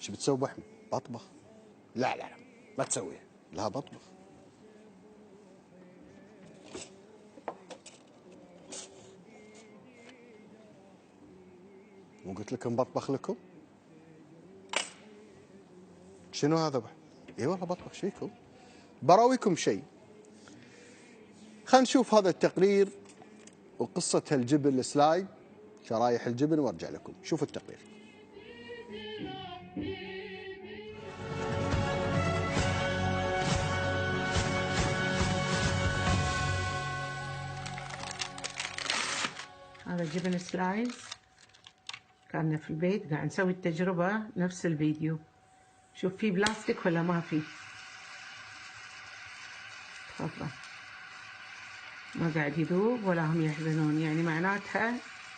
شو بتسوي ابو احمد؟ بطبخ؟ لا لا لا ما تسويها. لا بطبخ. مو قلت لكم بطبخ لكم؟ شنو هذا ابو احمد؟ اي والله بطبخ شيكم. براويكم شيء. خلينا نشوف هذا التقرير وقصة الجبن السلايد، شرايح الجبن، وارجع لكم. شوفوا التقرير. هذا جبن سلايز، كنا في البيت قاعد نسوي التجربة نفس الفيديو. شوف في بلاستيك ولا ما في؟ تفضل. ما قاعد يذوب ولا هم يحزنون، يعني معناتها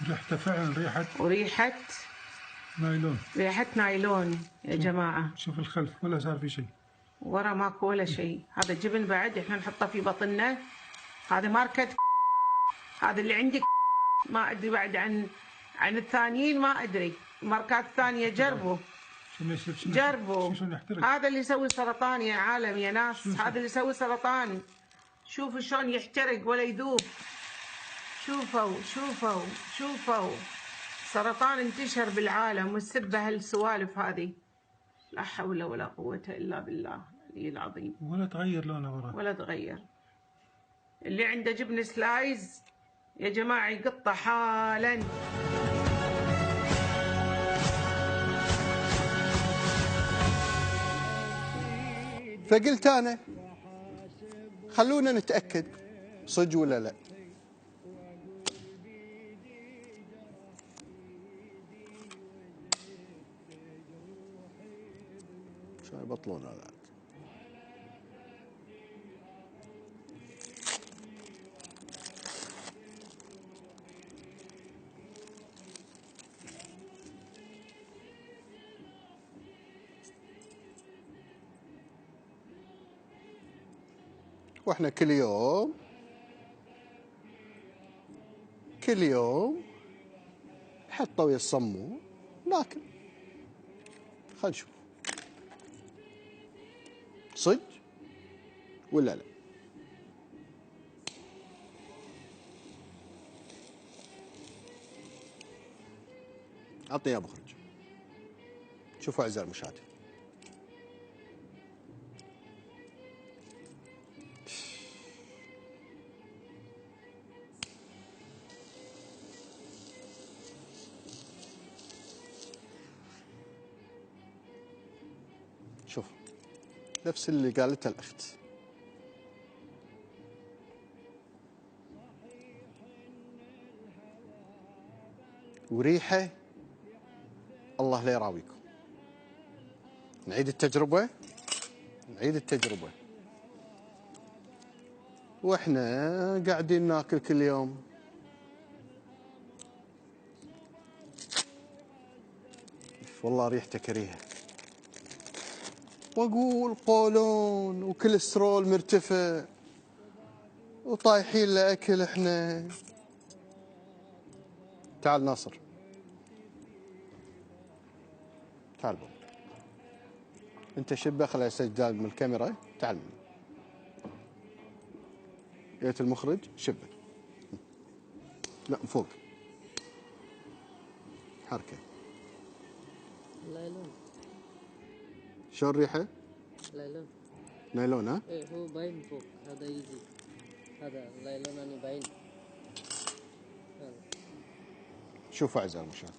ريحته فعلا وريحة نايلون. ريحة نايلون يا جماعة. شوف الخلف ولا صار في شيء، ورا ماكو ولا شيء. هذا جبن بعد احنا نحطه في بطننا. هذا ماركة، هذا اللي عندك ما ادري بعد عن الثانيين، ما ادري ماركات ثانية. جربوا جربوا. هذا اللي يسوي سرطان يا عالم يا ناس، هذا اللي يسوي سرطان. شوفوا شلون يحترق ولا يذوب. شوفوا سرطان انتشر بالعالم والسبب هالسوالف هذه. لا حول ولا قوة الا بالله العلي العظيم. ولا تغير لونه ولا تغير. اللي عنده جبن سلايز يا جماعة يقطع حالا. فقلت أنا خلونا نتأكد صدق ولا لا. شو يبطلون هذا؟ واحنا كل يوم نحطه ويا الصمون ناكل. خلينا نشوف صدق ولا لا. اعطني يا مخرج. شوفوا اعزائي المشاهدين، شوف نفس اللي قالته الأخت. وريحة الله لا يراويكم. نعيد التجربة. واحنا قاعدين ناكل كل يوم. والله ريحته كريهة. واقول قولون وكوليسترول مرتفع وطايحين لاكل احنا. تعال ناصر، تعال بابا. انت شبه خلي سجال من الكاميرا. تعال يا المخرج شبه. لا من فوق حركه. نايلون. شو الريحه؟ نايلون. نايلون ها؟ ايه هو باين فوق. هذا يجي هذا نايلون يعني باين. شوفوا اعزائي المشاهدين،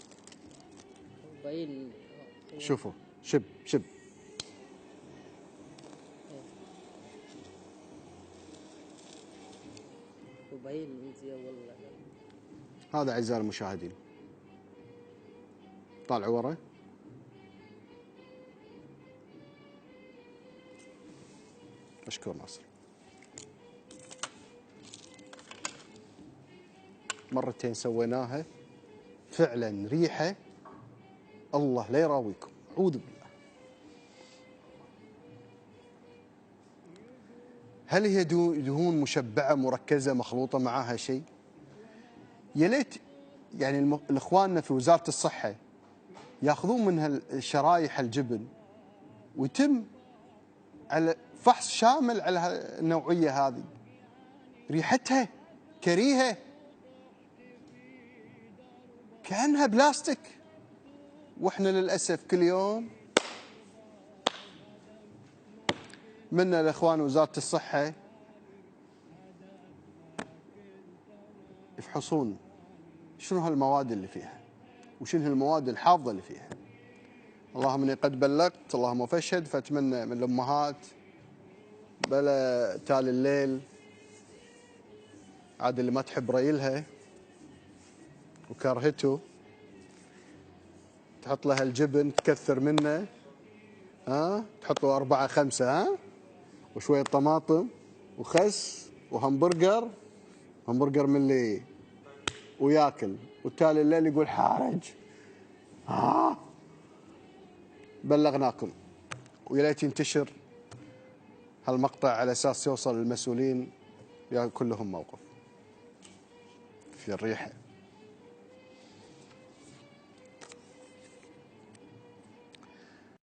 باين. شوفوا شب وباين زي والله. هذا اعزائي المشاهدين. طالع ورا. اشكر ناصر. مرتين سويناها فعلا ريحه الله لا يراويكم. اعوذ بالله. هل هي دهون مشبعه مركزه مخلوطه معاها شيء؟ يا ليت يعني الاخواننا في وزاره الصحه ياخذون من الشرايح الجبن ويتم على فحص شامل على النوعيه هذه. ريحتها كريهه كانها بلاستيك، واحنا للاسف كل يوم منا الاخوان وزاره الصحه يفحصون شنو هالمواد اللي فيها وشنو هالمواد الحافظه اللي فيها. اللهم اني قد بلغت، اللهم فاشهد. فاتمنى من الامهات بلا تالي الليل عاد اللي ما تحب ريلها وكرهته تحط لها الجبن تكثر منه، تحط له 4 5 وشويه طماطم وخس وهمبرجر من اللي وياكل، والتالي الليل يقول حارج. بلغناكم، ويا ليت ينتشر هالمقطع على اساس يوصل للمسؤولين ياخذ كلهم موقف في الريحه.